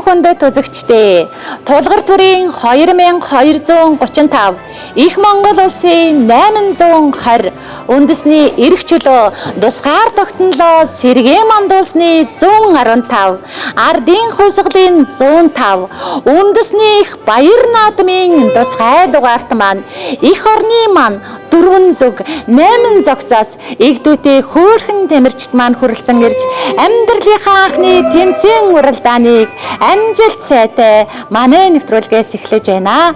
хүндэт үзэгчдээ тулгар төрийн 2235 их Монгол улсын 820 үндэсний эрх чөлөө тусгаар тогтнолоо сэргээн мандуулсны 115 ардын хувьсгалын 105 үндэсний их баяр наадмын тусгай дугаарт маань их орны маань 4 зүг 8 зогсоос игдүүтэй хөөрхөн тамирчид маань хүрэлцэн ирж амьдралынхаа анхны тэмцээн уралдааныг амжилт сайтай манай нэвтрүүлгээс эхлэж байна.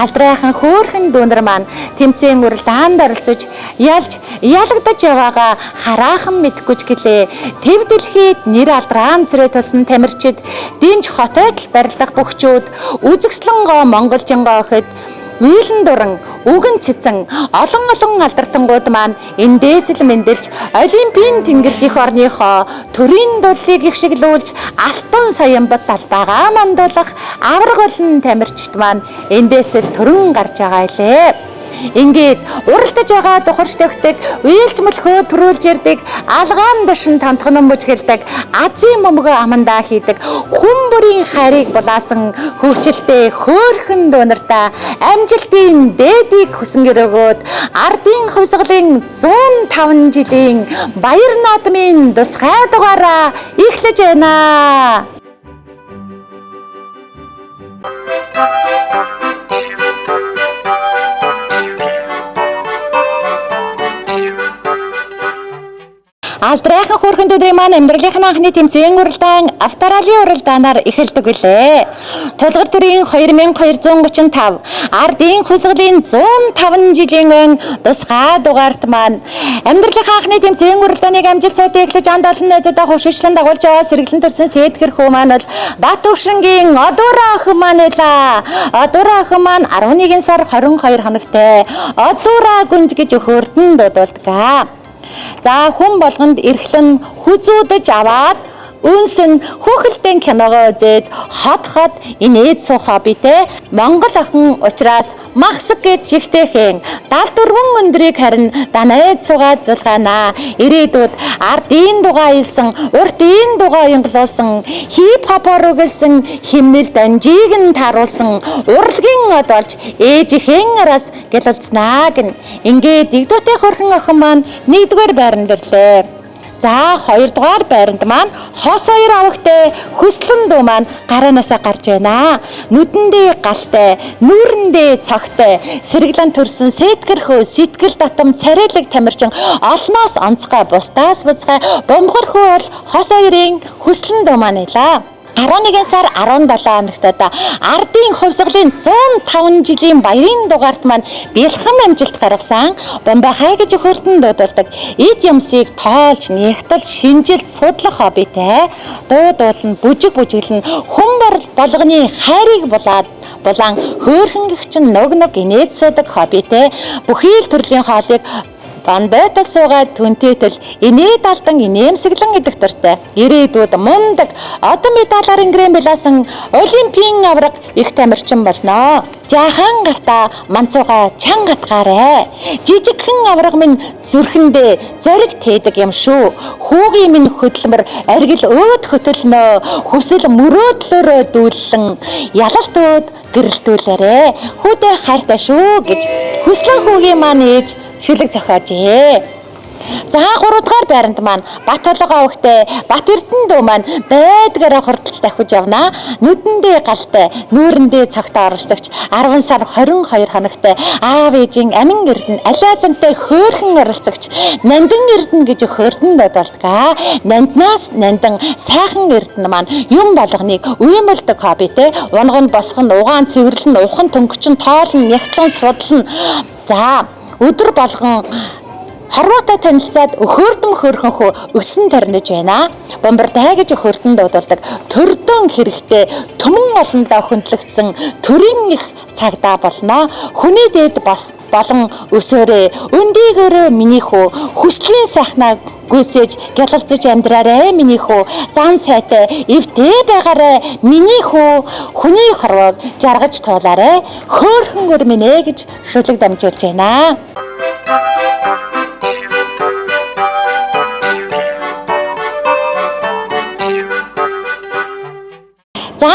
Алдрайхан хөөрхөн дүүнер маань тэмцээн уралдаанд оролцож ялагдаж яваагаа хараахан мэдгүйч гэлээ. Тэв дэлхийд нэр алдрaan цэрэ тулсан тамирчид, динж хотод барилдах бөхчүүд, үзэгслэнгоо монголжингоо хэд Үйлэн дуран, үгэн цэцэн, олон алдартангууд маань эндээс л мэндэлж Олимпийн тэнгэрт их орныхоо төрийн дуллыг их шиглүүлж алтан соёмбот талбайгаа мандуулах авраг олон тамирчид маань эндээс л төрөн гарч байгаа илээ. Ингээд уралдаж байгаа тухарч төгтөг, уйлж мөлхөө төрүүлж ярддаг, алгаан дашин тантхнон бүжгэлдэг, азийн момгоо амандаа хийдэг, хүн бүрийн хайрыг булаасан хөвчлөлтэй хөөрхөн дүүнартаа амжилтын дээдийг хүсэн өрөөгөөд ардын хувьсгалын 105 жилийн баяр наадмын тусгай дугаараа эхлэж байна. Алдрайхан хөөрхөн дүүдрийн маань амьдралынхаа анхны тэмцээн уралдаан авторалын уралдаанаар эхэлдэг үлээ. Тулгар төрийн 2235 ардын хувьсгалын 105 жилийн тусгай дугаарт маань амьдралынхаа анхны тэмцээн уралдааныг амжилт сайтай эхлэж анд олон найзуудаа хуршилчлан дагуулж байгаа сэргэлэн төрсэн Сэдгэр хүү маань бол Батөвшингийн Одуураа охин маань байлаа. Одуураа охин маань 11 сар 22 хоногтой Одуураа гүнж гэж өхөөртөн дуудулдаг. За хүн болгонд эрхлэн хүзүүдэж аваад үнсэн хүүхэлдэйн киногоо үзээд хот инээд суух хоббитэй Монгол охин учраас махсаг гэж жигтэйхэн 74 өндрийг харин данаад суугаад зулгаана. Ирээдүйд ардын дугаа илсэн, уртын дугаа янгалуулсан, хип хопор үгэлсэн химнэл данжийг нь тааруулсан урлагийн од болж ээжийнхэн араас гялалцнаа гин. Ингээд игдүүтэй хөрхөн охин маань 1-р байранд ирлээ. За 2-р байранд маань хос 2 авагтай хөслөн дүү маань гараанасаа гарч байна. Нүдэндээ галтай, нүүрэндээ цогтой, сэргэлэн төрсөн Сэдгэр хөө сэтгэл татам царайлаг тамирчин олноос онцгой бусдаас буцгай бомгор хөө бол хос 2-ын хөслөн дүү маань байлаа. 11 сар 17 хоногт ардын хувьсгалын 105 жилийн баярын дугаарт маань бэлхэм амжилт гаргасан Бомбахай гэж өхөртөн дуудулдаг эд юмсыг тоолж, нягтлж, шинжилж судлах хоббитэй дуу дуулан бүжиглэн хүн болгоны хайрыг булаан хөөрхөн гихчин ног инээд суудаг хоббитэй бүхий л төрлийн хоолыг бандайтал суугаад түнтэтэл инээд алдан инээмсэглэн идэх дуртай. Ирээдүйд мундаг одоо медалаар ингрэм билаасан Олимпийн авраг их тамирчин болно. Жаахан гартаа манцууга чан гатгаарэ. Жижигхэн авраг минь зүрхэндээ зориг тээдэг юм шүү. Хүүгийн минь хөдөлмөр аргил өөд хөтөлнө. Хүсэл мөрөөдлөөрөө дүүлэн ялалтууд гэрэлтүүлээрэ. Хүүдээ хайртай шүү гэж хүслэн хүүгийн маань ээж шүлэг зохиожээ. За 3-р байранд маань Бат толгоо өвгтэй Бат Эрдэнэ дүү маань байдгаараа хурдалж давхиж явна. Нүдэндээ галтай, нүүрэндээ цогтой оролцогч 10 сар 22 хоногтой аав ээжийн амин Эрдэнэ алиазантай хөөрхөн оролцогч Нандин Эрдэнэ гэж өхөртөн дуудалдаг. Нанднаас нандан сайхан Эрдэнэ маань юм болгоныг уймалдаг хоббитэй унган босгон угаан цэвэрлэн ухан төнгөчин тоолн нягтлан судлан за өдөр болгон хорвоотой танилцаад өхөөрдөн хөөрхөн хөө өсөн тарниж байна. Бомбартай гэж өхөөрдөн дуудалдаг төрдөн хэрэгтэй төмөн олондоо хөндлөгдсөн төрийн их цагдаа болно. Хүний дээд болон өсөөрөө өндийгөөрөө миний хөө хүслийн сайхнаа гүйцээж гялалзаж амьдраарэ миний хөө зан сайтай эвтэй байгаарэ миний хөө хүний хорвоог жаргаж туулаарэ хөөрхөн өр минь гэж шүлэг дамжуулж байна. За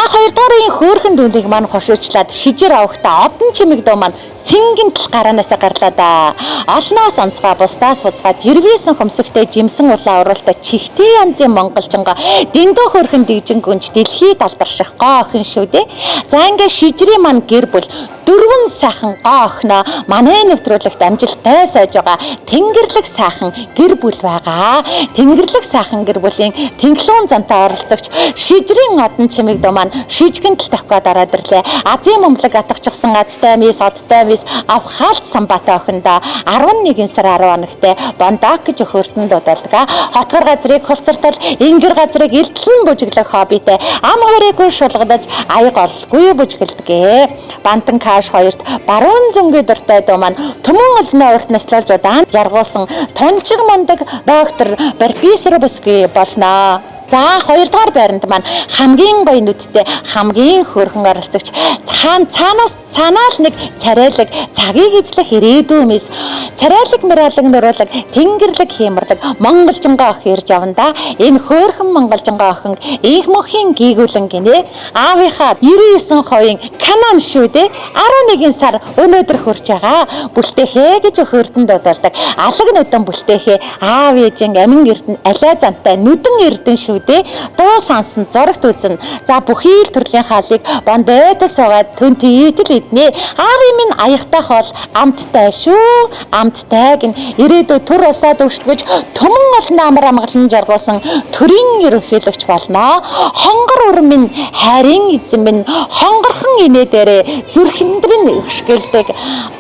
хөөрхөн дүүнийг маань хошуучлаад шижир авахта одон чимэг дөө маань сингэн тал гараанасаа гарлаа да. Олноос онцгой бусдаас хуцгаа жирвээсэн хөмсөгтэй жимсэн улаан уралтай чихтэй янзын монголчонго дэндүү хөөрхөн дэгжин гүнж дэлхийд алдарших гоо охин шүү дээ. За ингээ шижирийн маань гэр бүл дөрвөн сайхан гоо охиноо манай нэвтрүүлэгт амжилттай сойж байгаа Тэнгэрлэг сайхан гэр бүл байгаа. Тэнгэрлэг сайхан гэр бүлийн тэнглүүн зантай оролцогч шижирийн одон чимэг дөө маань шижгэн тал тавих гээд ороод ирлээ. Азийн мөмлөг атгахчихсан азтай мис одтой мис авхаалт самбатай охиндоо 11 сар 10 хоногт бондак гэж өхөртөнд дуудалдаг. Хотгор газрыг хувцартал ингэр газрыг элтлэн бүжиглэх хоббитэй ам хөрөөгүй шулгадаж аяг олгүй бүжгэлдэг. Бантан каш хоёрт баруун зөнгийн дуртай дөө маань төмөн олны урт наслуулж удаан жаргуулсан тунчиг мундаг доктор Барбисрубский болно. За хоёрдугаар байранд маань хамгийн гоё нүдтэй хамгийн хөөрхөн оролцогч цаанаас нэг царайлаг цагийг эзлэх ирээдүйн мис царайлаг мөрөлг нөрөлг Тэнгэрлэг хиймэрлэг монголжонгоо ох ирж авна. Энэ хөөрхөн монголжонгоо охин их мөхийн гийгүүлэн гинэ. Аавынхаа 99%-ийн канон шүү дээ. 11 сар өнөөдөр хүрч байгаа. Бүлтэхэ гэж өхөртөнд дуудалдаг. Алаг нүдэн бүлтэхэ аав ээжийн амин эрдэнэ алай зантай нүдэн эрдэнэ шүү. Дуу сонсон зурагт үзэн. За бүхий л төрлийн хаалыг бондойд суугаад түнти итэл иднэ. Аавын минь аягтай хол амттай шүү. Амттай гин ирээдүйд төр усаад өвшгөж төмөн олон амар амгалан жаргуулсан төрийн ерөнхийлөгч болно. Хонгор уран минь хайрын эзэн минь хонгорхон инээ дээрээ зүрхэнд минь өшгөлдөг.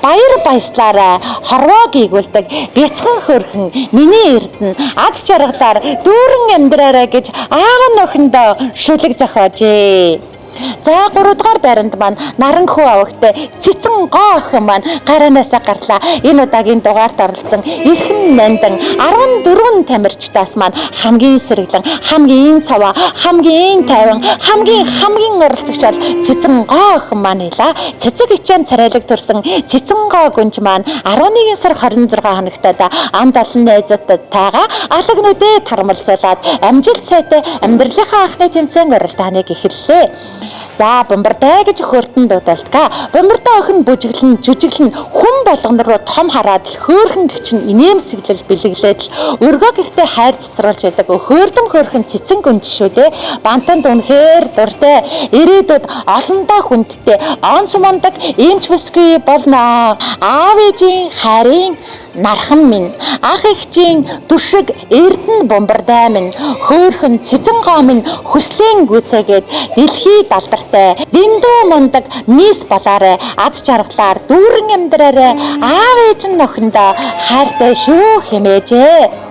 Баяр баяслаараа хорвоо гийгүүлдэг. Бяцхан хөрхөн миний эрдэнэ ад жаргалаар дүүрэн амьдраарай гэж аав нь охиндоо шүлэг зохиожээ. За 3 дугаар байранд маань наранхүү авагтай цэцэн гоо охин маань гараанасаа гарлаа. Энэ удаагийн дугаарт оролцсон эрхэм нандан 14 тамирчдаас маань хамгийн сэргэлэн, хамгийн цаваа, хамгийн тайван, хамгийн оролцогч бол цэцэн гоо охин маань илаа. Цэцэг ичэм царайлаг төрсөн цэцэн гоо гүнж маань 11 сар 26 хоногтод анд олон найзуудтайгаа алаг нүдээ тармалцуулаад амжилт сайтай амьдралынхаа анхны тэмцээн уралдааныг эхэллээ. За бомбартай гэж өхөртөнд дуудалдаг. Бомбартай охин бүжиглэн жүжиглэн хүн болгон руу том хараад хөөрхөн гिचн инээмсэглэл бэлэглээд л өргөө гэртээ хайр цэцруулж яадаг хөөрдөм хөөрхөн цэцэн гүнж шүү дээ. Бантанд үнэхээр дуртай. Ирээдүйд олондоо хүндтэй онц мондаг эмч бүсгүй болно. Аав ээжийн хайрын нархан минь ах эгчийн дүшиг эрдэнэ бомбартай минь хөөрхөн цэцэн гоо минь хүслийн гүйцээгээд дэлхийд алдартай дэндүү мундаг мис болоорой ад жаргалаар дүүрэн амьдраарай аав ээж нь охиндоо хайртай шүү хэмээжээ.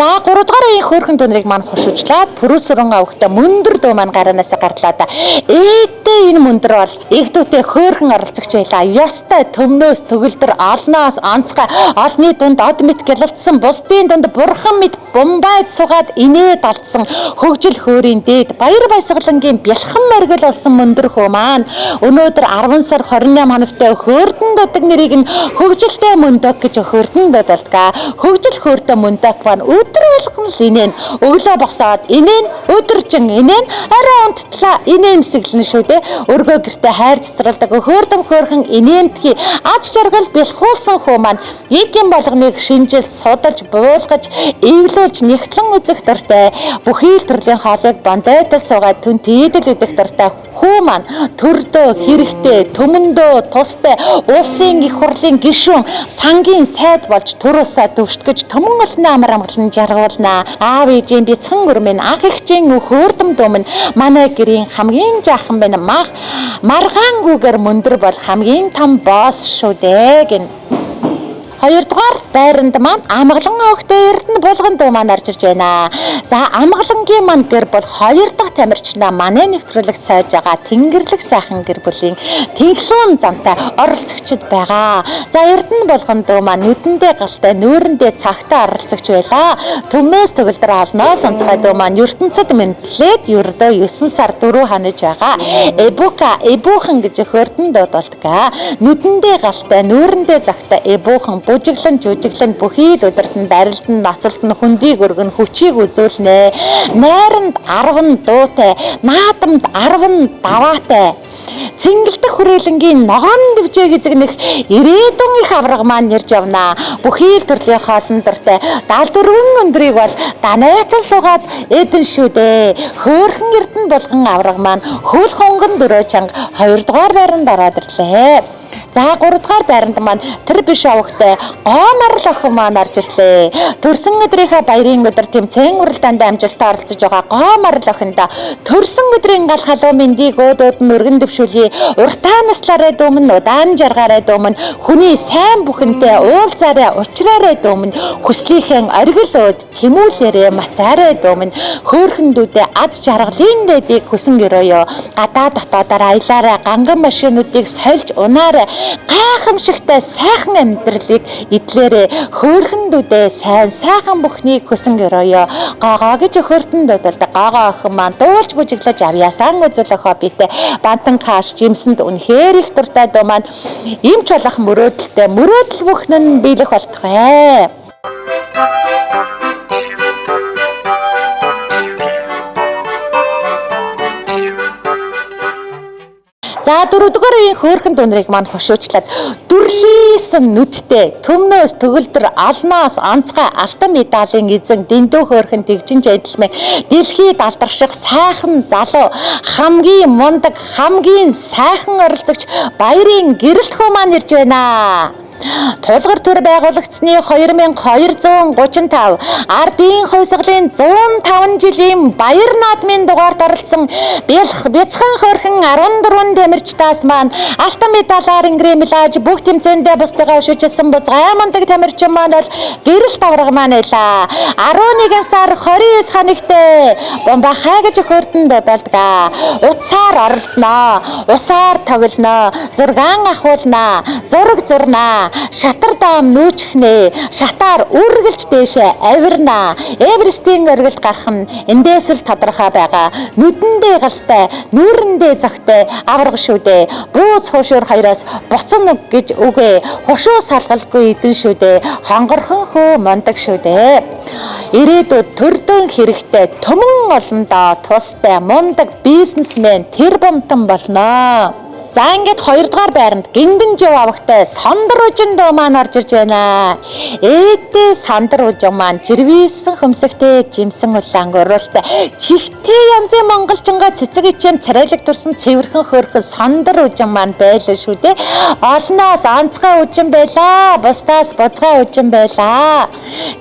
За 3 дугаар үеийн хөөрхөн дүүнрийг маань хушуучлаад пүрүсрэн авахта мөндөр дөө маань гараанасаа гарлаа да. Ээдээ энэ мөндөр бол ихтүүтэй хөөрхөн оролцогч байлаа. Ёстой төмнөөс төгөлдөр олноос онцгой олны дунд од мэт гялалцсан бусдын дунд бурхан мэт бомбайд сугаад инээд алдсан хөгжил хөөрийн дээд баяр баясгалангийн бэлхэн моргил болсон мөндөр хөө маань өнөөдөр 10 сар 28 хоногтой хөөрдөн дадаг нэрийг нь хөгжилтэй мөндөг гэж хөөрдөн дадалдаг. Хөгжил хөөртэй мөндөг маань өдөр болгон л инээн өглөө босоод инээн өдөржин инээн арай унттлаа инээмсэглэн шүү дээ. Өргөө гэртээ хайр цэцралдаг хөөрдөм хөөрхөн инээмтгий ад жаргал бэлхүүлсэн хөө маань эдийн болгоныг шинжил судалж буулгаж эвлүүлж нэгтлэн үзэх дуртай. Бүхий л төрлийн хоолыг бондойтол суугаад түн тийдэл идэх дуртай хүү маань төрдөө хэрэгтэй төмөндөө тустай улсын их хурлын гишүүн сангийн сайд болж төр улсаа төвшгөж төмөн олны амар амгалан жаргуулнаа. Аав ээжийн бяцхан өрмөн ах эгчийн хөөрдөм дөмн манай гэрийн хамгийн жаахан байна маргаангүйгээр мөндөр бол хамгийн том босс шүү дээ гин. 2 дугаар байранд маань амгалан авахтай эрдэнэ булган дуу маань орж ирж байна. За амгалангийн маань гэр бол 2 дахь тамирчнаа манай нэвтрүүлэгт сойж байгаа Тэнгэрлэг сайхан гэр бүлийн тэнхлүүн зантай оролцогчд байгаа. За Эрдэнэ болгон дөө маань нүдэндээ галтай нүүрэндээ цагтаа оролцогч байлаа. Төмнөөс төгөлдөр олноо сонцгой дөө маань ертөнцид мэндлээд ердөө 9 сар 4 ханаж байгаа. Эбүүхэн гэж хөрдөн дууд болтгаа. Нүдэндээ галтай нүүрэндээ цагтаа эбүүхэн бүжиглэн жүжиглэн бүхий л өдөртөнд арилдан ноцолтон хүндийг өргөн хүчийг үзүүлнэ. Найранд 10 дуутай, наадамд 10 даваатай. Цэнгэлдэх хүрээлэнгийн ногоон дэвжээ гизэгнэх ирээдүйн их авраг маань нэрж явнаа. Бүхий л төрлийн хоолн дуртай 74 өндрийг бол данайтан суугаад эдэн шүү дээ. Хөөхөн Эрдэнэ болгон авраг маань хөл хонгон дөрөө чанга 2 дугаар байранд ороод ирлээ. За 3 дугаар байранд маань тэр биш авахтай гомарл охин маань орж ирлээ. Төрсөн өдрийнхөө баярын өдөр тэмцээн уралдаанд амжилттай оролцож байгаа гомарл охинда төрсөн өдрийн гал халуун мэндийг өөдөөд нь өргөн дэвшүүлье. Уртаа наслаараа дөөмөн удаан жаргаараа дөөмөн хүний сайн бүхэнтэй уулзаараа уулзраараа дөөмөн хүслийнхээ оргил өөд тэмүүлээрээ мацаараа дөөмөн хөөхөндүүдээ ад жаргалын дэдийг хүсэн гэрөөё. Гадаа дотоодоор аялаараа ганган машинуудыг сольж унаараа гайхамшигтай сайхан амьдралыг идлээрээ хөөхөндүүдээ сайхан бүхнийг хүсэн гэрөөё. Гогоо гэж хөртөн дуудалдаг гогоо охин маань дуулж бүжиглэж авьяасан үзэл охоо битэй бантан каш жимсэнд үнэхээр их дуртай дөө маань имч болох мөрөөдөл бүхэн нь биелэх болтугай. За 4 дугаарын хөөхөн дүнрийг маань хушуучлаад дүрлийсэн нүдтэй төмнөөс төгөлдөр олноос онцгой алтан медалийн эзэн дэндүү хөөхөн тэгжин джентльмен дэлхийд алдарших сайхан залуу хамгийн мундаг хамгийн сайхан оролцогч баярын гэрэлтхүү маань ирж байна. Тулгар төр байгуулагдсны 2235 ардын хувьсгалын 105 жилийн баяр наадмын дугаард оролцсон бяцхан хөөрхөн 14 тамирчдаас маань алтан медалаар ингрэмлаж бүх тэмцээндээ бусдыгаа өшөөжсэн бузгай мундаг тамирчин маань бол гэрэлт авраг маань байлаа. 11 сар 29 хоногтой бомбахаа гэж хөрдөн дуудалдаг. Утсаар оролдноо, усаар тоглоно, зургаан ахуулнаа, зураг зурнаа. Шатар даам нүүчихнэ. Шатаар үргэлж дээшээ авирнаа. Эверестийн оргилд гарах нь эндээс л тодорхой байгаа. Нүдэндээ галтай, нүүрэндээ зөгтэй авраг шүү дээ. Бууз хуушуур хоёроос буцан гэж үгээ. Хушуу салгалгүй эдэн шүү дээ. Хонгорхон хөө мундаг шүү дээ. Ирээдүйд төрдөн хэрэгтэй төмөн олондоо тустай мундаг бизнесмен тэр бомтон болно. За ингээд 2 дугаар байранд гиндэн жив авахтай сандар ужин дөө маань орж ирж байна. Ээдээ сандар ужин маань жирвийсэн хөмсөгтэй жимсэн улаан гурвалтай чихтэй янзын монголчингаа цэцэг ичэм царайлаг төрсэн цэвэрхэн хөөрхөн сандар ужин маань байлаа шүү дээ. Олноос онцгой ужин байлаа. Бусдаас бузгай ужин байлаа.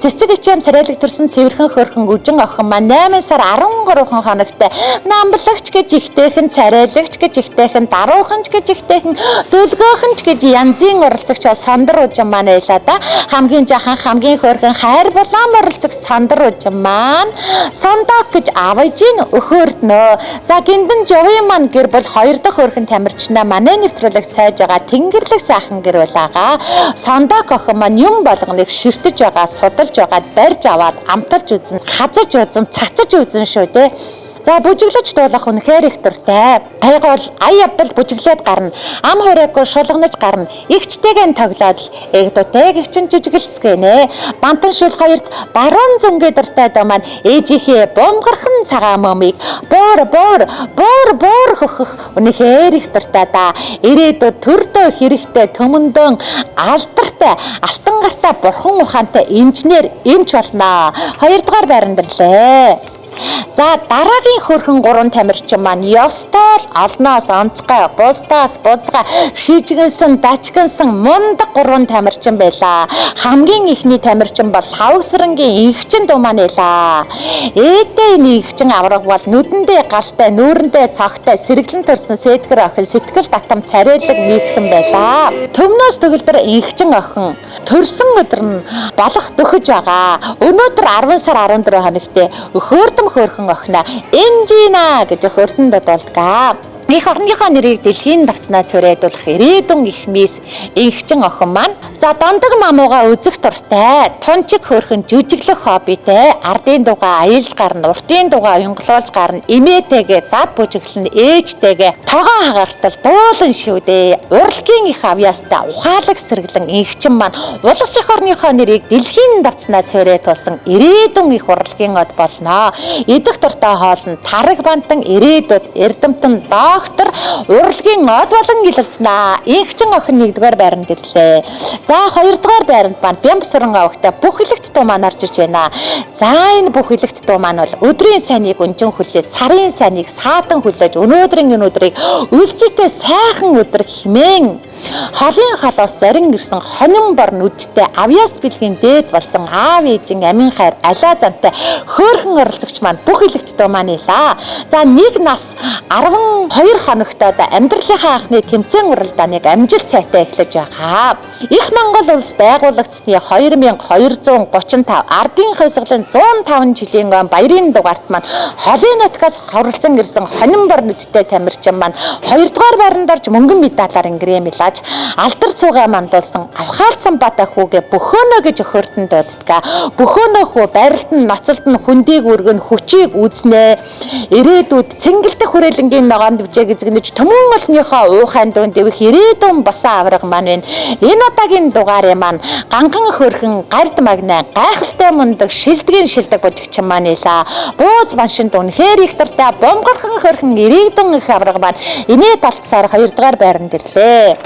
Цэцэг ичэм царайлаг төрсэн цэвэрхэн хөөрхөн ужин охин маань 8 сар 13 хоногтой намблагч гэж ихтэйхэн царайлагч гэж ихтэйхэн даруухан гэж ихтэйхэн дөлгөөхөн гэж янзын оролцогч бол сандар ужин маань байлаа да. Хамгийн жахан хамгийн хөөрхөн хайр булаам оролцогч сандар ужин маань сондок гэж аважийн өхөөрднөө. За гиндэн жовын маань гэр бол 2 дахь хөөрхөн тамирчнаа манай нэвтрүүлэгт сайж байгаа Тэнгэрлэг сайхан гэр байлаагаа. Сондок охин маань юм болгоныг ширтэж байгаа, судалж байгаа, барьж аваад амталж үзэн, хазаж үзэн, цацаж үзэн шүү дээ. За бүжиглэж дуулах үнэхээр их дуртай. Айга бол ая явбал бүжиглээд гарна. Ам хуурайгүй шулганаж гарна. Игчтэйгэн тоглоод эг дутай гівчин жижигэлцгэнэ. Бантан шүл хоёрт баруун зүнгээ дуртай доо маань ээжийнхээ бомгархан цагаан момыг буур хөхөх үнэхээр их дуртай да. Ирээдүйд төрдөө хэрэгтэй төмөндөн алдартай алтан гартай бурхан ухаантай инженер эмч болно. 2 дугаар байранд ирлээ. За дараагийн хөрхөн 3 тамирчин маань ёстой олноос онцгой, бусдаас бузгай, шижгэнсэн, дачгэнсэн мундаг 3 тамирчин байлаа. Хамгийн ихний тамирчин бол хавгсрангийн игчин дуу маань байлаа. Ээдээ игчин авраг бол нүдэндээ галтай, нүүрэндээ цогтой, сэргэлэн төрсэн сэтгэр охин сэтгэл татам царайлаг нийсхэн байлаа. Төмнөөс төгөлдөр игчин охин төрсөн өдөр нь болох дөхөж байгаа. Өнөөдөр 10 сар 14 хоногт хөөрдөм хөөрхөн охиноо Эмжина гэж хурдан дуудулдаг. Их орныхоо нэрийг дэлхийн давцнаа цорайдуулах ирээдүйн их мис инхчин охин маань за дондог мамууга үзэх дуртай, тунчиг хөөрхөн жүжиглэх хоббитэй, ардын дугаа аялж гарна, уртын дугаа онгилуулж гарна, эмээтэйгээ зад бүжиглэн ээжтэйгээ тогоо хагартал дуулан шүдэ. Урлагийн их авьяастай ухаалаг сэргэлэн инхчин маань улс их орныхоо нэрийг дэлхийн давцнаа цорайдуулсан ирээдүйн их урлагийн од болно. Идэх дуртай хоолн тараг бантан ирээдүйд эрдэмтэн доктор урлагийн од болон гэлэлцнаа. Инхчин охин 1-р байранд ирлээ. За 2-р байранд маань Бямбсран авахтай бүх илэгт дуу маань орж ирж байна. За энэ бүх илэгт дуу маань бол өдрийн сайныг өнжин хүлээж, сарын сайныг саатан хүлээж, өнөөдрийн энэ өдрийг үлзийтэй сайхан өдөр хэмээн холын холоос зарин ирсэн хонин бор нүдтэй авьяас бэлгийн дээд болсон аав ээжин амин хайр алаа зантай хөөрхөн оролцогч маань бүх илэгт дуу маань илаа. За 1 нас 12 хоногтод амьдралынхаа анхны тэмцээн уралдааныг амжилт сайтай эхлэж байгаа. Их Монгол улс байгуулагдсны 2235 ардын хувьсгалын 105 жилийн он баярын дугаарт маань холын нутгаас хавралцсан ирсэн хонин бор нүдтэй тамирчин маань 2-р байранд орж мөнгөн медалаар ингрэмэлаж алдар цугаа мандуулсан авхаалсан бата хүүгээ бөхөөнөө гэж өхөртөн дууддаг. Бөхөөнөө хүү барилд нь ноцолд нь хүндийг үргэн хүчийг үзнэ. Ирээдүйд цэнгэлдэх хүрээлэнгийн ногоонд бижээг эзэгнэж төмөн олныхоо уухайн дунд дэвх ирээдүйн босон авраг маань байна. Энэ удаагийн дугаарыг маань ганган хөрхөн гард магнаа гайхалтай мундаг шилдгийн шилдэг бужигчин маань илаа. Бууз баншинд үнэхээр их дуртай бомгорхон хөрхөн ирээдүйн их авраг маань инээ талцсаар 2-р байранд ирлээ.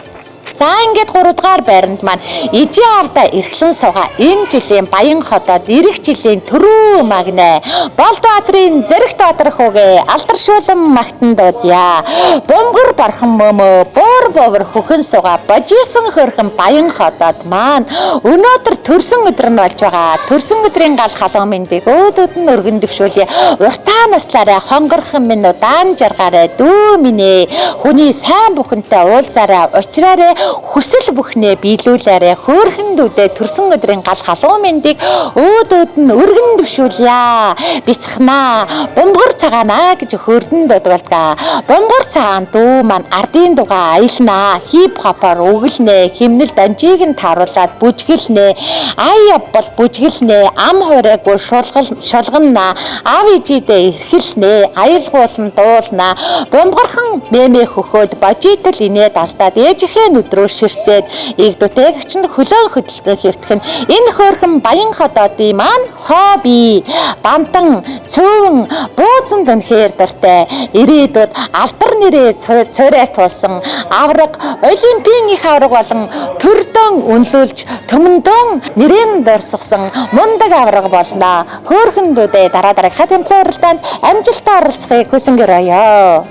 За ингээд 3-р байранд маань ижи авда эрхлэн суугаа энэ жилийн Баян хотод ирэх жилийн төрөө магнаа Болдбаатрын Зэрэг Баатар хүүгээ алдаршуулан магтан дуудъя. Бомгор бархан мөмөө буур бовор хөхөн суугаа божисон хөрхөн Баян хотод маань өнөөдөр төрсөн өдөр нь болж байгаа. Төрсөн өдрийн гал халуун мэндийг өөдөөд нь өргөн дэвшүүлье. Уртаа наслаараа хонгорхон минь удаан жаргаараа дүү минь хүний сайн бүхэнтэй уулзаараа учраараа хүсэл бүхнээ биелүүлээрэ хөөрхөн дүүдээ төрсөн өдрийн гал халуун мэндийг өөдөөд нь өргөн дэвшүүлье. Бяцхнаа бомгор цагаанаа гэж хөрдөн дууддаг. Бомгор цагаан дүү маань ардын дугаа аялнаа. Хип хопоор өглнэ, химнэл данжийг нь тааруулаад бүжгэлнэ. Ая бол бүжгэлнэ, ам хуурайгүй шулганна. Ав ижидээ эрхэлнэ, аялгуулн дуулна. Бомгорхон мэмэ хөхөөд божитал инээд алдаад ээжийнхээ өдрөө ширтээд игдүүтэйгч нь хөлөөн хөдөлгөөн хэвтэх нь энэ хөөрхөн Баян хотодын маань хобби бантан цөөвөн бууцанд үнэхээр дуртай. Ирээдүйд алдар нэрээ цорайтуулсан авраг олимпийн их авраг болон төрдөн үнэлүүлж төмөндөн нэрэн дорсгсон мундаг авраг болно. Хөөрхөн дүүдээ дараа дараагийнхаа тэмцээн уралдаанд амжилттай оролцохыг хүсэнгэрөөё.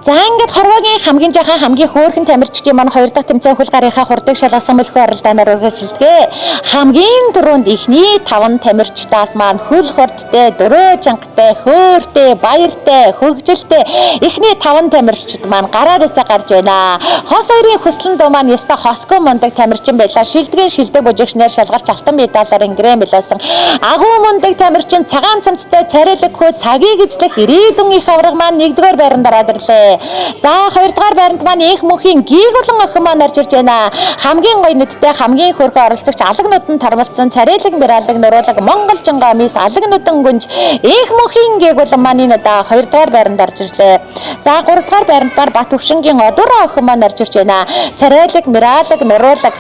За ингээд хорвогийн хамгийн жаахан хамгийн хөөрхөн тамирчдын маань 2 дахь тэмцээн хөл гарынхаа хурдаг шалгасан мөлхөө оролдаанаар үргэлжилдэг. Хамгийн дөрөнд ихний 5 тамирчдаас маань хөл хурдтай, дөрөө чангатай, хөөртэй, баяртай, хөгжилтэй ихний 5 тамирчид маань гараараасаа гарч байна. Хос хоёрын хүслэн дуу маань яста хосгүй мундаг тамирчин байлаа. Шилдэгэн шилдэг бужигчнэр шалгарч алтан медалаар ингрэмэлсэн. Агуу мундаг тамирчин цагаан цамцтай царайлаг хөө цагийг эзлэх ирээдүйн их авраг маань 1-р байранд ороод ирлээ. За 2-р байранд маань их мөнхийн гиг болон охин маань орж ирж байна. Хамгийн гоё нүдтэй хамгийн хөөрхөн оролцогч алаг нүдэн тарвалцсан царайлаг мэралаг нуруулаг Монгол жингаа мис алаг нүдэн гүнж их мөнхийн гиг болон маань энэ удаа 2-р байранд орж ирлээ. За 3-р байранд бар Бат өвшингийн одороо охин маань орж ирж байна. Царайлаг мэралаг нуруулаг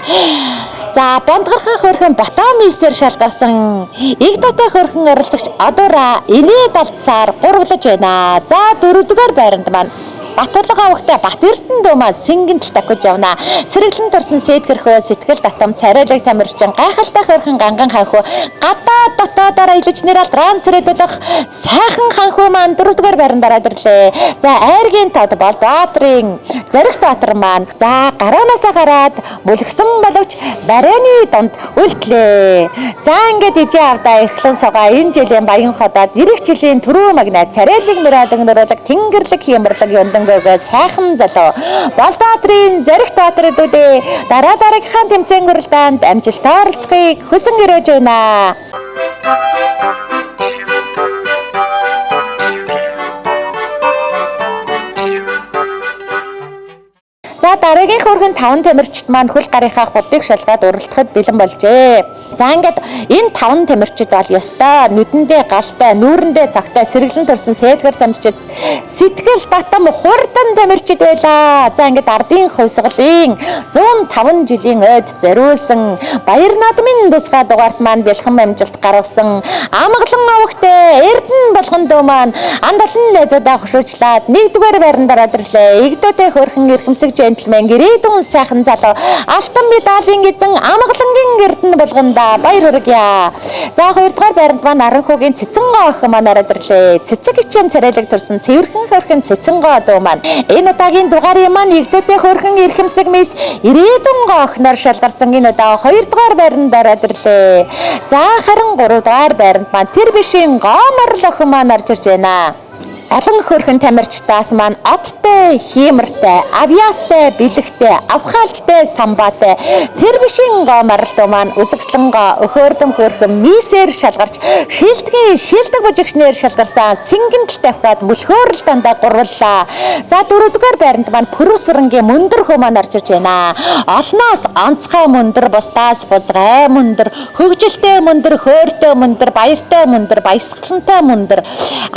за бондгорхон хөөрхөн Батамисээр шалгарсан их татай хөөрхөн оролцогч одороо инээ давцсаар гурвлаж байна. За 4-р байранд маань Батулга авахтай Бат Эрдэнэ маань Сэнгэнтэл давхиж явна. Сэргэлэн турсан сэтгэрхөө сэтгэл татам царайлаг тамирчин гайхалтай хөрхөн ганган ханхуу гадаа дотоодоор аялж нэр алдран цэрэдэлэх сайхан ханхуу маань 4-р байранд ороод ирлээ. За айргийн тод Болдбаатрын Зэрэг Баатар маань за гараанаасаа гараад бүлгсэн боловч барайны донд үлдлээ. За ингээд ижи авдаа эрхлэн суугаа энэ жилийн Баян хотод ирэх жилийн төрөө магнаа царайлаг мэралаг нуруулаг тэнгэрлэг хиймэрлэг юндан өнгөөгөө сайхан залуу Болбаатрын Зоригт Баатар өдөө дараагийнхаа тэмцээн гурилдаанд амжилтаар оролцохыг хүсэн гэрөөж байна. За дараагийн хөргөн 5 тамирчид маань хөл гарынхаа хурдыг шалгаад уралдахад бэлэн болжээ. За ингээд энэ 5 тамирчид бол ёстой нүдэндээ галтай, нүүрэндээ цагтай сэргэлэн төрсэн сэтгэр тамирчид, сэтгэл татам хурдан тамирчид байлаа. За ингээд ардын хувьсгалын 105 жилийн ойд зориулсан Баяр наадмын тусгай дугаарт маань бэлхэн амжилт гаргасан амгалан авахтай Эрдэнэ болгон дөө маань андалан найзуудаа хөшөөжлээд 1-р байранд ороод ирлээ. Игдүүтэй хөрхэн эрхэмсэг джентльмен гэрээдүн сайхан залуу алтан медалийн эзэн амгалангийн Эрдэнэ болгондоо баяр хүргье. За 2-р байранд маань Аранхуугийн Цэцэнгоо охин маань ороод ирлээ. Цэцэг ичэм царайлаг төрсөн цэвэрхэн хөрхэн Цэцэнгоо дөө маань энэ удаагийн дугаарыг маань игдүүтэй хөрхэн эрхэмсэг мис Ирээдүнгоо охиноор шалгарсан энэ удаа 2-р байранд ороод ирлээ. За харин 3-р байранд маань тэр бишийн Гоморл охин маань орж ирж байна. Олон хөрхэн тамирчдаас маань оттой, хиймэртэй, авьяастай, бэлэгтэй, авхаалжтай, самбаатай тэр бишийн Гоморлдоо маань үзэгслэнгоо өхөөрдөм хөрхэн мисээр шалгарч шилдгийн шилдэг бужигчнэр шалгарсан сингэнтэл тавхаад мөлхөөрл дандаа гурваллаа. За 4-р байранд маань Пүрвсрэнгийн мөндөр хөө маань орж ирж байна. Олноос онцгой мөндөр, бусдаас бузгай мөндөр, хөгжилтэй мөндөр, хөөртэй мөндөр, баяртай мөндөр, баясгалантай мөндөр,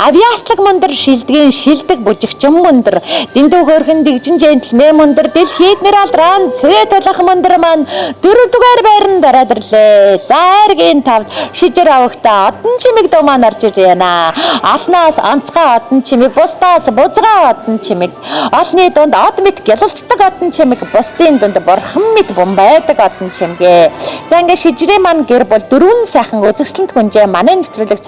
авьяаслаг мөндөр, шилдгийн шилдэг бужигчин мөндөр, дэндүү хөрхэн дэгжин джентльмен мөндөр, дэлхийд нэр алдран цэвэт болох мөндөр маань 4-р байранд ороод ирлээ. За эргийн 5-д шижир авахта одон чимэг дөө маань орж иж байна. Олноос онцгой одон чимэг, бусдаас бузгай одон чимэг, олны дунд од мэт гялалцдаг одон чимэг, бусдын дунд бурхан мэт бум байдаг одон чимгээ. За ингээ шижирийн маань гэр бол 4 сайхан үзэгсэлэнт хүнжээ манай нэвтрүүлэг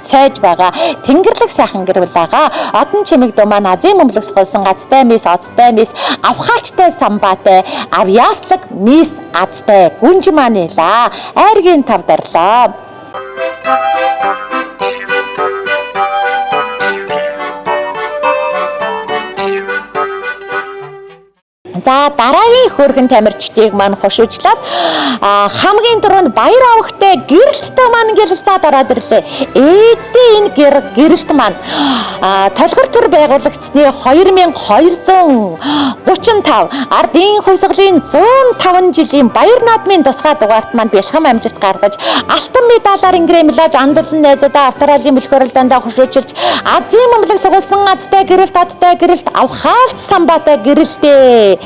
сайж байгаа. Тэнгэрлэг сайхан гэр булаага. Одон чимэг дөө маань азийн мөмлөг суулсан гацтай мис, оцтой мис, авхаачтай самбаатай, авьяаслаг мис, азтай гүнж маань ийла. Айргийн 5 дарлаа. За дараагийн хөрхэн тамирчдыг маань хошуучлаад хамгийн түрүүнд баяр авахтай гэрэлттэй маань гялалцаад ороод ирлээ. Ээдээ энэ гэрэлт маань толгор төр байгуулагдсны 2235 ардын хувьсгалын 105 жилийн Баяр наадмын тусгай дугаарт маань бэлхэм амжилт гаргаж алтан медалаар ингрэмлэж андалан найзуудаа авторалын мөлхөөрөлдөндөө хошуучилж Азийн мөмлөг сугалсан азтай гэрэлт, одтой гэрэлт, авхаалт самбаатай гэрэлтэй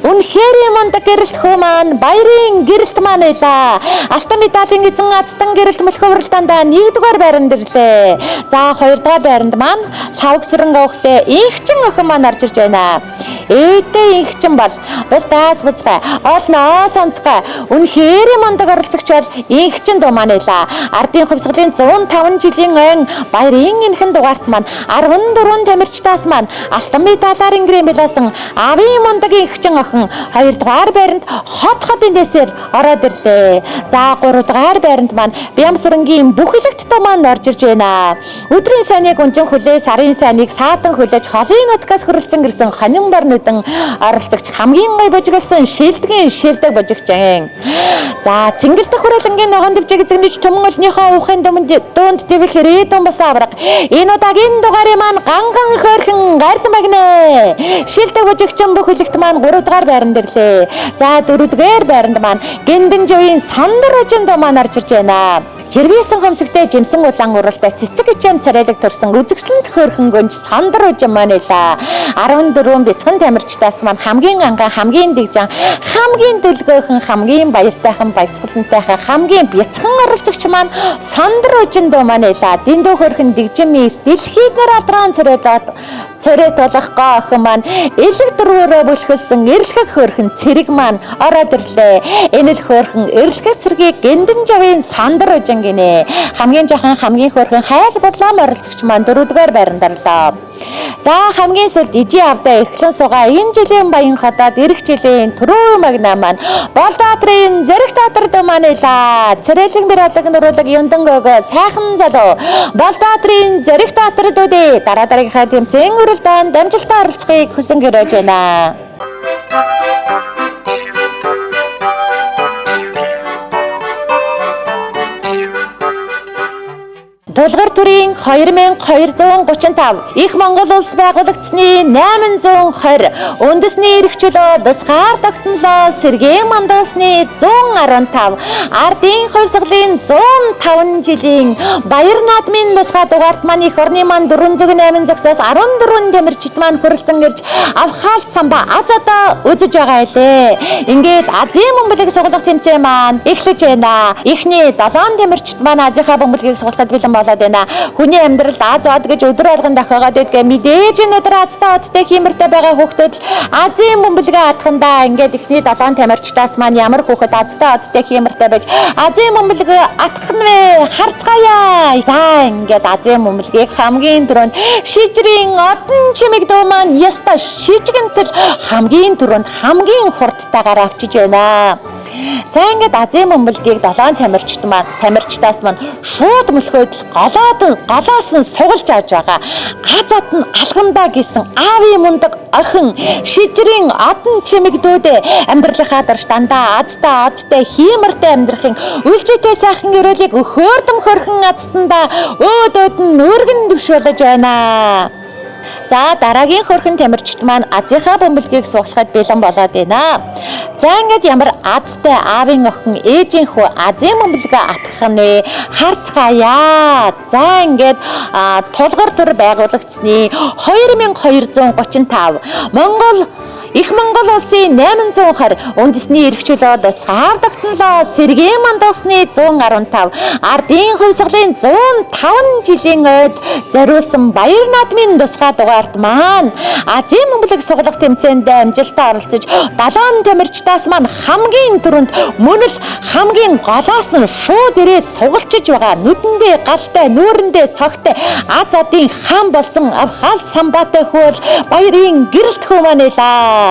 үнэхээр юмд гэрэлт хөө маань баярын гэрэлт маань байлаа. Алтан медалийн эзэн азтан гэрэлт мөлхөөрөлдөндөө 1-р байранд ирлээ. За 2-р байранд маань Лавгсрэн өвхтэй инхчин охин маань орж ирж байна. Ээдээ инхчин бол бусдаас бузгай, олноос онцгой үнэхээр юмдаг оролцогч бол инхчин дөө маань байлаа. Ардын хувьсгалын 105 жилийн ойн баярын энхэн дугаарт маань 14 тамирчдаас маань алтан медалаар ингрэмлсэн авийн мундаг инхчин охин 2-р байранд хот эндээсээр ороод ирлээ. За 3-р байранд маань Бямсрэнгийн бүхэлэгт дөө маань орж ирж байна. Өдрийн сайныг унжин хүлээ, сарын сайныг саадан хүлээж холын нутгаас хөрөлцөн гэрсэн хонин бар нүдэн оролцогч хамгийн гой бужиглсан шилдгийн шилдэг бужигчин. За цэнгэлдэх хүрээлэнгийн ногоон дэвжиг эзэгнэж төмөн олныхоо ухын дунд дэвэх ирээдүйн бос авраг. Энэ удаагийн дугаарыг маань ганган хөөрхөн гард магнэ. Шилдэг бужигчин бүхэлэгт маань 3-р байранд ирлээ. За 4-р байранд маань Гэндэн жовын сандар ожинд маань орж ирж байна. Жирвэсэн хөмсгтэй жимсэн улаан уралтай цэцэг ичэм царайлаг төрсэн үзэгсэлэнт хөөрхөн гүнж сандар ужим маань илаа. 14 бяцхан тамирчдаас маань хамгийн анган, хамгийн дэгжан, хамгийн дэлгөөхөн, хамгийн баяртайхан, баясгалантайхан, хамгийн бяцхан оролцогч маань сандар ужин дөө маань илаа. Дэндүү хөөрхөн дэгжин мис дэлхийд нэр алдран царайт болох гоо охин маань элэг дөрвөөрөө бүлхэлсэн эрлэх хөөрхөн цэрэг маань ороод ирлээ. Энэ л хөөрхөн эрлэх цэргийг Гэндэн жовын сандар ужин гинэ. Хамгийн жоохон хамгийн хөөрхөн хайл бодлоо оролцогч маань 4-р байранд орлоо. За хамгийн сүүлд ижийн авдаа эхлэн суугаа энэ жилийн Баян хотод эх жилийн түрүү магна маань Болдоотрын Зориг театрт манайла. Цэрэлэн бэр алаг нуруулаг юндан гого сайхан залуу Болдоотрын Зориг театрт үдээ дараа дараагийнхаа тэмцээн уралдаанд дамжуулалтаа оролцохыг хүсэн гэрэж байна. Тулгар төрийн 2235 их Монгол улс байгуулагдсны 820 үндэсний эрх чөлөө тусгаар тогтнолоо сэргээн мандасны 115 ардын хувьсгалын 105 жилийн Баяр наадмын тусгай дугаарт маань их орны маань 408 зогсоос 14 тамирчид маань хүрэлцэн ирж авхаалт самба аз одоо үзэж байгаа хэлээ. Ингээд Азийн бөмбөлөг сугалах тэмцээн маань эхлэж байна. Эхний 7 тамирчид маань Азийнхаа бөмбөлөгийг сугалахад бэлэн байна. Хүний амьдралд аз од гэж өдөр болгон дахиагаад байдгаа мэдээж өнөдөр азтай одтой хиймэртэй байгаа хүүхдүүд Азийн бөмбөлгөө атхандаа ингээд эхний 7 тамирчдаас маань ямар хүүхэд азтай одтой хиймэртэй байж Азийн бөмбөлгөө атах нь вэ харцгаая. За ингээд Азийн бөмбөлгийг хамгийн түрүүнд шижрийн одон чимэг дөө маань яста шижгэнтэл хамгийн түрүүнд хамгийн хурдтайгаар авчиж байна. За ингээд Азийн бөмбөлгийг 7 тамирчдаас маань шууд мөлхөөд голоос нь сугалж авч байгаа. Азад нь алгандаа гэсэн аавын мундаг охин шижрийн одон чимэгдүүдээ амьдралынхаа дарж дандаа азтай одтой хиймэртэй амьдрахын үлжитэй сайхан гэрүүлийг хөөрдөм хөрхөн азтандаа өөдөөд нь өргөн дэвшүүлж байна. За дараагийн хөрхэн тамирчид маань Азийнхаа бөмбөлгийг сугалахад бэлэн болоод байна. За ингээд ямар азтай аавын охин ээжийн хүү Азийн бөмбөлгөө атгах нь вэ харцгаая. За ингээд тулгар төр байгуулагдсны 2235 Их Монгол улсын 820 үндэсний эрх чөлөө тусгаар тогтнолоо сэргээн мандасны 115 ардын хувьсгалын 105 жилийн ойд зориулсан Баяр наадмын тусгай дугаарт маань Азийн бөмбөлөг сугалах тэмцээнд амжилтаа оролцож 7 тамирчдаас маань хамгийн түрүүнд мөн л хамгийн голоос нь шууд ирээ сугалчиж байгаа нүдэндээ галтай нүүрэндээ цогтой аз одын хаан болсон авхаалт самбаатай хөл баярын гэрэлт хүү манайла.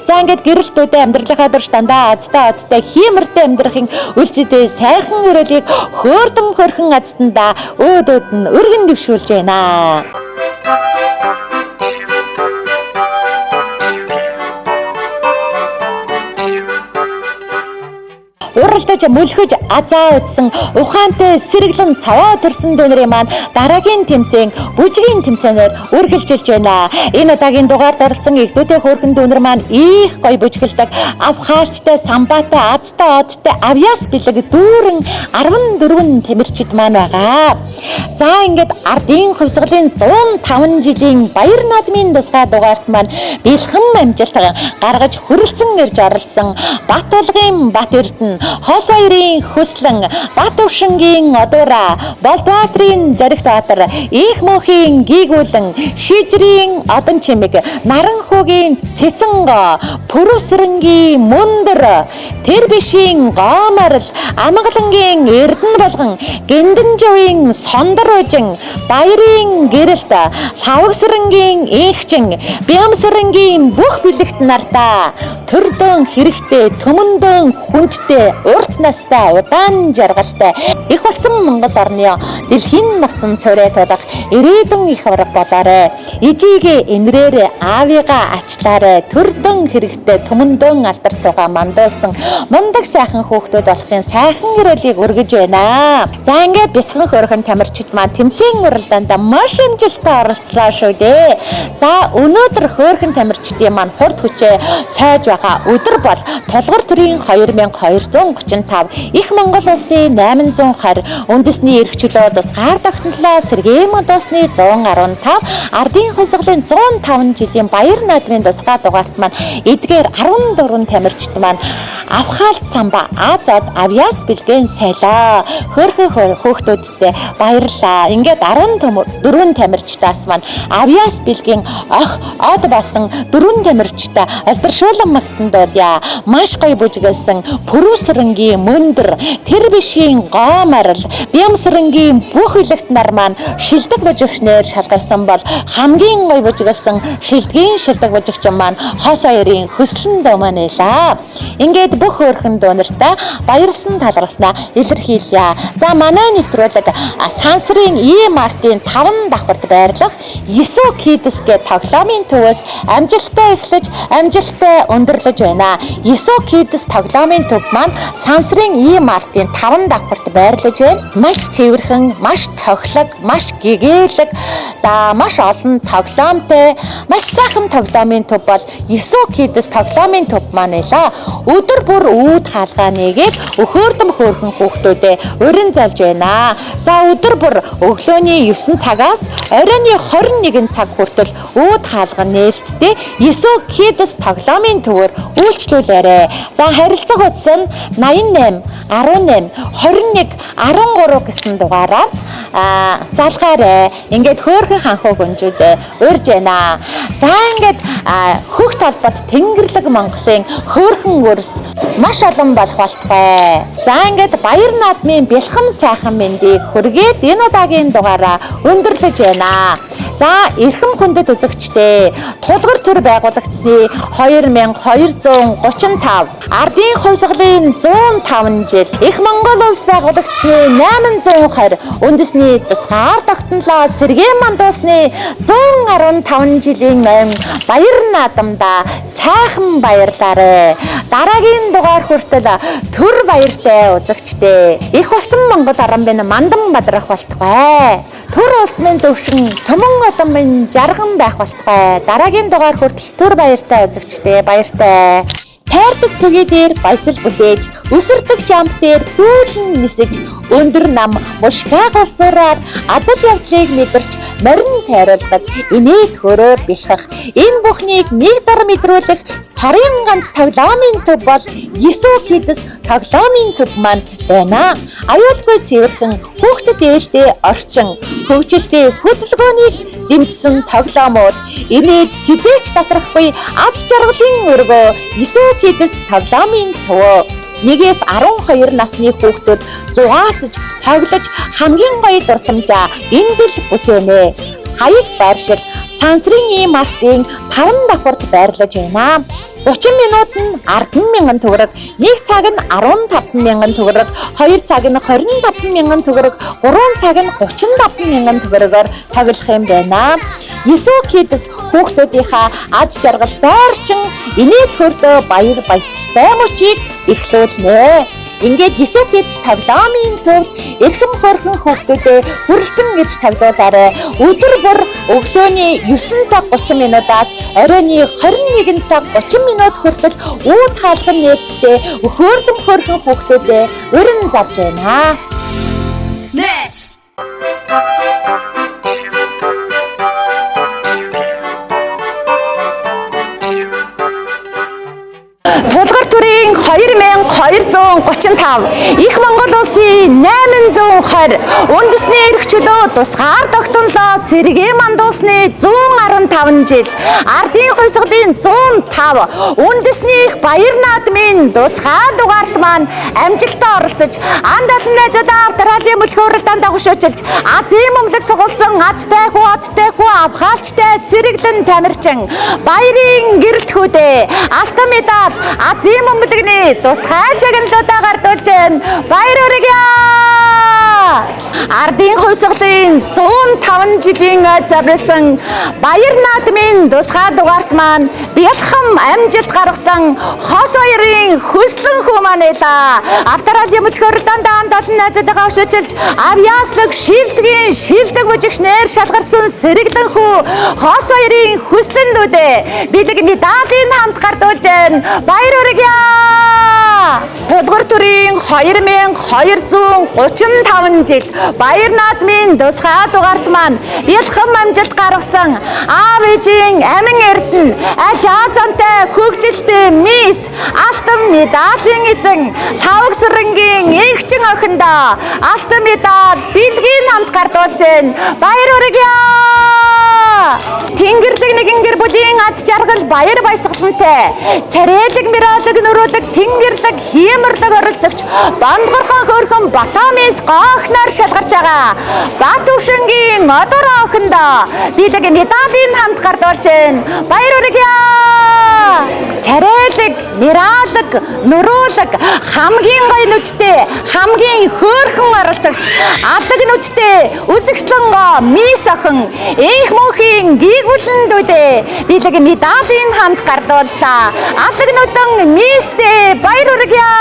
За ингээд гэрэлтүүдээ амьдралынхаа дурш дандаа азтай одтой хиймэртэй амьдрахын үлжидээ сайхан өрөөлийг хөөрдөм хөрхөн азтандаа өөдөөд нь өргөн дэвшүүлж байна. Уралдаж мөлхөж азаа үзсэн ухаантай сэргэлэн цаваа төрсөн дөнөрийн маань дараагийн тэмцээн бүжгийн тэмцээнээр үргэлжилж байна. Энэ удаагийн дугаард оролцсон игдүүтэй хөөрхөн дөнөр маань их гоё бүжгэлдэг авхаалчтай самбаатай азтай одтой авьяас бэлэг дүүрэн 14 тамирчид маань байгаа. За ингээд ардын хувьсгалын 105 жилийн Баяр наадмын тусгай дугаарт маань бэлхэн амжилт гаргаж хүрэлцэн ирж оролцсон Бат улгын Бат Эрдэнэ Хос хоёрын Хөслөн Батөвшингийн Одуура Болдоотрын Зориг театр их мөнхийн Гийгүүлэн шижрийн одон чимэг Наранхуугийн Цэцэнго Пүрвсрэнгийн Мөндөр Тэр бишийн Гоомарл Амгалангийн Эрдэнэ болгон Гиндэнжовын Сондорожин Баярын Гэрэлт Лавгсрэнгийн Инхчин Бямсрэнгийн бүх бэлэгт нартаа төрдөн хэрэгтэй төмөндөн хүндтэй урт настай удаан жаргалтай их болсон Монгол орны дэлхийн навцан цорой тулах ирээдүйн их авраг болоорой. Ижигээ энрээрээ аавыгаа ачлаарай. Төрдөн хэрэгтэй төмөндөн алдар цугаа мандуулсан мундаг сайхан хүүхдүүд болохын сайхан гэрүүлийг өргөж байна. За ингээд бяцхан хөрхөн тамирчид маань тэмцээн уралдаанд маш амжилттай оролцлоо шүү дээ. За өнөөдөр хөрхөн тамирчдын маань хурд хүчээ сойж байгаа өдөр бол тулгар төрийн 2235 их Монгол улсын 820 үндэсний эрх чөлөө тусгаар тогтнолоо сэргээн мандасны 115 ардын хувьсгалын 105 жилийн Баяр наадмын тусгай дугаарт маань эдгээр 14 тамирчид маань авхаалт самба азад авьяас бэлгэн сайлаа. Хөрхөн хүүхдүүдтэй баярлаа. Ингээд 14 тамирчдаас маань авьяас бэлгийн од болсон 4 тамирчтай алдаршуулан багтандуудаа маш гоё бүжгэлсэн пүрүүсрэнгийн мөндөр тэр бишийн гоомарл бямсрэнгийн бүх илэгт нар маань шилдэг бүжигчнэр шалгарсан бол хамгийн гоё бүжгэлсэн шилдгийн шилдэг бүжигчин маань хос хоёрын хөслөн дөө маань байлаа. Ингээд бүх хөөрхөн дөө нартай баярлсан талархснаа илэрхийлье. За манай нэвтрүүлэг сансрын Мартин 5 давхарт байрлах Есү Кидс гээд тоглоомын төвөөс амжилттай эхлэж амжилттай өндөрлөж байна. Есү Кидс тоглоомын төв маань сансрын Мартин 5 давхарт байрлаж байна. Маш цэвэрхэн, маш тоглог, маш гэгээлэг, за маш олон тоглоомтой, маш сайхан тоглоомын төв бол Есү Кидс тоглоомын төв маань байлаа. Өдөр бүр үүд хаалгаа нэгээд өхөөрдөм хөөрхөн хүүхдүүдэд урин залж байна. За өдөр бүр өглөөний 9 цагаас оройн 21 цаг хүртэл үүд хаалга нээлттэй Есү Кидс тоглоомын төвөөр үйлчлүүлээрэй. За харилцах утас нь 88 18 21 13 гэсэн дугаараар залгаарай. Ингээд хөөрхөн ханхуу гүнжүүдээ урьж байна. За ингээд хөх талбад Тэнгэрлэг Монголын хөөрхөн өрс маш олон болох болтугай. За ингээд баяр наадмын бэлхэм сайхан мэндийг хүргээд энэ удаагийн дугаараа өндөрлөж байна. За эрхэм хүндэт үзэгчдээ тулгар төр байгуулагдсны 2235 ардын хувьсгалын 105 жил их Монгол улс байгуулагдсны 820 үндэсний тусгаар тогтнолоо сэргээн мандуусны 115 жилийн баяр наадамда сайхан баярлаарэ. Дараагийн дугаар хүртэл төр баяртай үзэгчдээ их усан Монгол аран бин мандан бадрах болтугай. Төр улс минь төвшин төмөн олон минь жарган байх болтугай. Дараагийн дугаар хүртэл төр баяртай үзэгчдээ баяртай. Тайрдаг цэгээ дээр баясал бүтээж, үсэрдэг жамп дээр дүүлэн нисэж, өндөр нам мушгаа гасраар адал явдлыг мэдэрч морин тайруулдаг инээд хөрөөр бэлхэх. Энэ бүхнийг нэг дор мэдрүүлэх сарын ганц тоглоомын төв бол Есү Кидс тоглоомын төв маань байна. Аюулгүй цэвэрхэн хүүхдэд ээлтэй орчин, хөгжилтэй хөдөлгөөнийг дэмжсэн тоглоомууд инээд хизээч тасрахгүй ад жаргалын өргөө Есү Кидс тоглоомын төвөө 1-12 насны хүүхдүүд зугаацж, тоглож хамгийн гоё дурсамжаа эндэл бүтээнэ. Хаяг байршил сансрын Мартин 5 давхарт байрлаж байна. 30 минут нь 10,000 төгрөг, 1 цаг нь 15,000 төгрөг, 2 цаг нь 25,000 төгрөг, 3 цаг нь 35,000 төгрөгөөр тоглох юм байна. Есү Кидс хүүхдүүдийнхаа ад жаргалтай орчин инээд хөрдөө баяр баясгалтай мөчийг эхлүүлнэ. Ингээд Есү Кидс тоглоомын төвд эрхэм хөөрхөн хүүхдүүдэд хүрэлцэн гэж тоглуулаарай. Өдөр бүр өглөөний 9 цаг 30 минутаас оройн 21 цаг 30 минут хүртэл үүд хаалган нээлттэй хөөрдөм хөөрхөн хүүхдүүдэд урин залж байна. Next. Тулгар төрийн 2235 их Монгол улсын 820 үндэсний эрх чөлөө тусгаар тогтнолоо сэргээн мандуусны 115 жил ардын хувьсгалын 105 үндэсний их баяр наадмын тусгаар дугаарт маань амжилттай оролцож анд олон найзуудаа авторалын мөлхөөрөлтөнд дагушуулж Азийн өмлөг сугалсан азтай хүү авхаалчтай сэргэлэн тамирчин баярын гэрэлт хүүдээ алтан медаль Азийн өмлөгний тусгай шагналуудаа гардуулж байна. Баяр хүргье. Ардын хувьсгалын 105 жилийн завлсан баяр наадмын тусгай дугаарт маань бэлхэм амжилт гаргасан хос хоёрын хөслөн хүү маань байлаа. Авторалын мөлхөөрөлтөнд анд олон найзуудаа ушуулж авьяаслаг шилдгийн шилдэг бүжигчнэр шалгарсан сэргэлэн хүү хос хоёрын хөслөндүүдээ бэлэг медалийн хамт гардуулж байна. Баяр хүргье. Тулгар төрийн 2235 жил баяр наадмын тусгай дугаарт маань бэлхэм амжилт гаргасан аав ээжийн амин эрдэнэ аль азантай хөгжилтэй мисс алтан медалийн эзэн Лавгсрэнгийн эгчин охиндоо алтан медаль бэлгийн хамт гардуулж байна. Баяр хүргье. Тэнгэрлэг нэгэн гэр бүлийн аз жаргал баяр баясгалантай царайлаг мираадаг нөрөөдөг тэнгэрлэг хиймэрлэг оролцогч Дондгорхон хөөрхөн Батамис гоохноор шалгарч байгаа Бат өвшингийн одор охиндоо бидэг медалийн хамт гардуулж байна. Баяр хүргье. Царайлаг, мираалаг, нөрөөлөг хамгийн гоё нүдтэй, хамгийн хөөрхөн оролцогч алаг нүдтэй үзэгчлэнгоо мис охин их мөнхийн гийгүүлэн дүүдээ бидэг медалийн хамт гардууллаа. Алаг нүдэн мистэй баяр хүргье.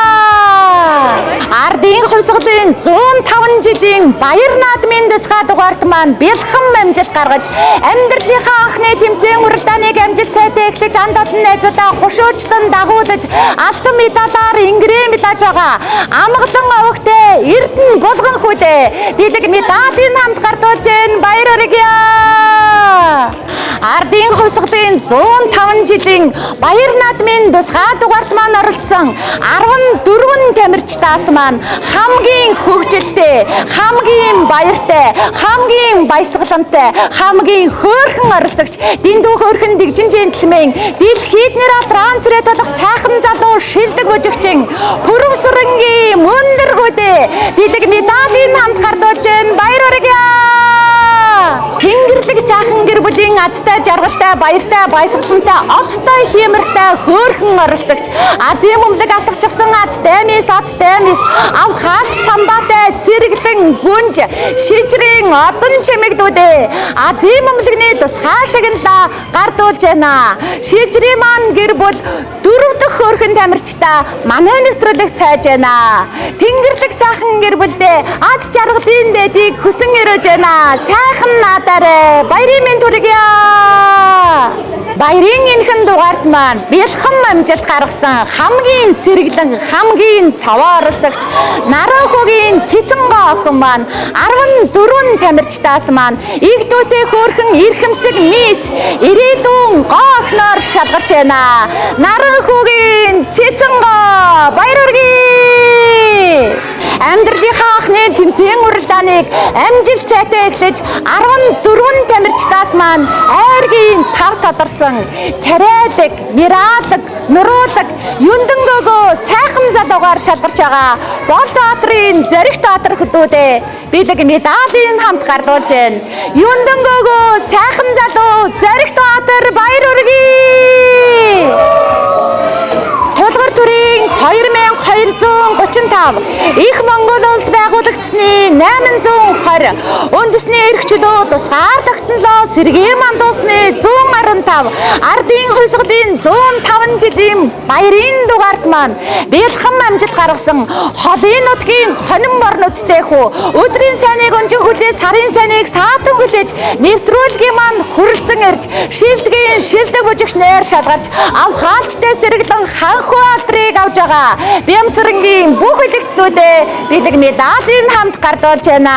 Ардын хувьсгалын 105 жилийн баяр наадмын тусгай дугаарт маань бэлхэн амжилт гаргаж амьдралынхаа анхны тэмцээн уралдааныг амжилт сайтай эхлэж анд олон найзуудаа хушуучлан дагуулж алтан медалаар ингрээ медалж байгаа амгалан овогтой Эрдэнэ булган хүүдээ бидэг медалийн хамт гардуулж байна. Баяр хүргье. Ардын хувьсгалын 105 жилийн баяр наадмын тусгай дугаарт маань оролцсон 14 тамирчдаас маань хамгийн хөгжилтэй, хамгийн баяртай, хамгийн баясгалантай, хамгийн хөөрхөн оролцогч дэндүү хөөрхөн дэгжин джентльмен дэлхийд нэраа трансрет болох сайхан залуу шилдэг бүжигчин Пүрэвсрэнгийн мөндөр хүүдээ бидэг медалийн хамт гардуулж байна. Баяр хүргье. Тэнгэрлэг сайхан гэр бүлийн азтай жаргалтай баяртай баясгалантай одтой хиймэртэй хөөрхөн оролцогч Азийн мөмлөг атгachсан азтай мис авхаач самбаатай сэргэлэн гүнж шижрийн одон чимэгдүүдээ Азийн мөмлөгний тусгай шагналаа гардуулж байна. Шижрийн маань гэр бүл 4 дахь хөөрхөн тамирчтай манай нэвтрүүлэгт сайж байна. Тэнгэрлэг сайхан гэр бүлдээ аз жаргалын дэдийг хүсэн өрөөж байна. Сайхан наадаарай. Баярын мэнд хүргье. Баярын энхэн дугаарт маань бэлхэн амжилт гаргасан хамгийн сэргэлэн хамгийн цаваа оролцогч Наран хүүгийн Цэцэнгоо охин маань 14 тамирчдаас маань их дүүтэй хөөрхөн эрхэмсэг мис ирээдүйн гоо охиноор шалгарч байна. Наран хүүгийн Цэцэнгоо баяр хүргье. Амьдралынхаа анхны тэмцээн уралдааныг амжилт сайтай эхлэж 14 тамирчдаас маань айргийн тав тодорсон царайдаг, мираадаг, нуруудаг, юндангөөгөө сайхан залуугаар шалгарч байгаа Болбаатарын Зориг театр хөдөөдөө бидэг медалийн хамт гардуулж байна. Юндангөөгөө сайхан залуу Зориг театр баяр хүргье. Тулгар төрийн 2235 их Монгол улс байгуулагдсны 820 үндэсний эрх чөлөө тусгаар тогтнолоо сэргийн мандуусны 115 ардын хувьсгалын 105 жилийн баярын дугаарт маань бэлхэн амжилт гаргасан холын нутгийн хонин бор нүдтэй хүү өдрийн сайныг өнжин хүлээ сарын сайныг саатан хүлээж нэвтрүүлгийн маань хүрэлцэн ирж шилдгийн шилдэг бүжигч нээр шалгарч авхаалчтай сэргэлэн ханхуу алдрыг авж байгаа Бямсрэнгийн бүх электүүдээ бидэг медалийн хамт гардуулж байна.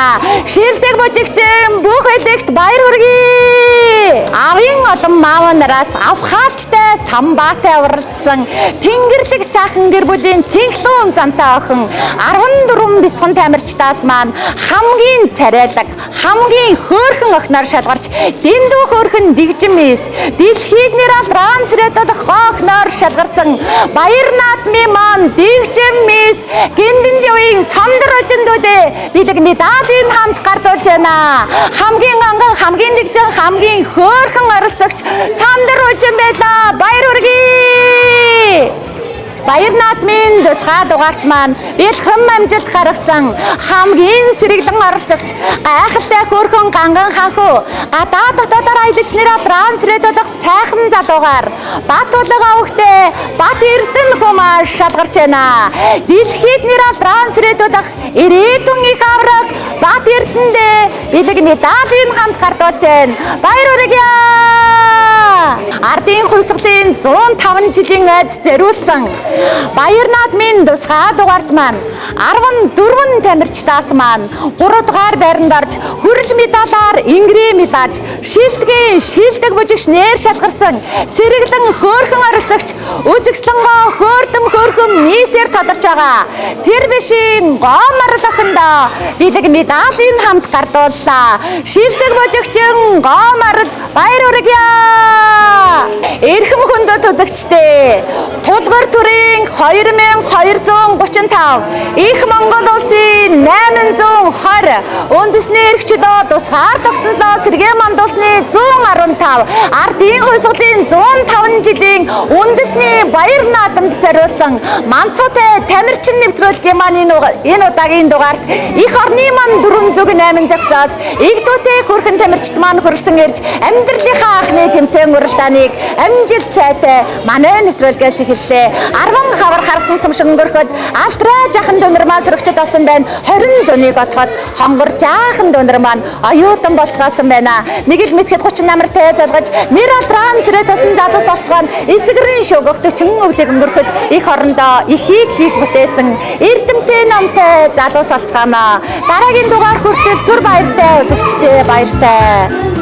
Шилдэг бүжигчин бүх элект баяр хүргье. Авийн олон маав нараас авхаалчтай самбаатай уралдсан Тэнгэрлэг сайхан гэр бүлийн тэнхлүүн зантай охин 14 бяцхан тамирчдаас маань хамгийн царайлаг, хамгийн хөөрхөн охиноор шалгарч дэндүү хөөрхөн дэгжин мис дэлхийд нэраа трансрэтодох охиноор шалгарсан баяр наадмын маань дэгжин мис гиндэн живийн самдар өчөндүүдээ бидэг медалийн хамт гардуулж байна. Хамгийн анган, хамгийн дэгжин, хамгийн хөөрхөн оролцогч самдар өчөн байлаа. Баяр хүргье. Баяр наадмын тусгай дугаарт маань бэлхэн амжилт гаргасан хамгийн сэргэлэн оролцогч гайхалтай хөөрхөн ганган ханхуу гадаа дотоодоор аялж нэраа трансрэтодох сайхан залуугаар Бат улаг овогтой Бат Эрдэнэ хүмүүс шалгарч байна. Дэлхийд нэраа трансрэтодох ирээдүйн их авраг Бат Эрдэнэдээ бэлэг медалийн хамт гардуулж байна. Баяр хүргье. Ардын хувьсгалын 105 жилийн айд зориулсан Баяр наадмын тусгай дугаарт маань 14 тамирчдаас маань 3 дугаар байранд орж хүрэл медалаар ингри медалж шилдгийн шилдэг бужигч нээр шалгарсан сэргэлэн хөөрхөн оролцогч үзэгслэнгоо хөөрхөн мисээр тодорч байгаа. Тэр бишийн гомарл охиндоо бэлэг медалийн хамт гардууллаа. Шилдэг бужигчин гомарл баяр хүргье. Эрхэм хүндэт үзэгчдээ тулгар төрийн 2235 их Монгол улсын 820 үндэсний эрх чөлөө тусгаар тогтнолоо сэргээ мандуулсны 115 ардын хувьсгалын 105 жилийн үндэсний баяр наадамд зориулсан Манцуутай тамирчин нэвтрүүлгийн маань энэ удаагийн дугаарт их орны маань 408 зогсоос игдүүтэй хүрхэн тамирчид маань хүрэлцэн ирж амьдралынхаа анхны тэмцээн уралдааныг амжилт сайтай манай нэвтрүүлгээс эхэллээ. 10 хавар харвсан сумшиг өнгөрөхөд алтраа жахан дөнөр маань сөрөгчд болсон байна. 20 зуны готход хонгор жаахан дөнөр маань оюутан болцгоосон байна. Нэг л мэдхэд 30 намартай залгаж нэр алтрaan цэрэ тасан задас олцгоо эсгэрэн шогох 40 өвлийг өнгөрөхөд их орондоо ихийг хийж бүтээсэн эрдэмтэй номтой залуус олцгоно. Дараагийн дугаар хүртэл түр баяртай үзэгчдээ баяртай.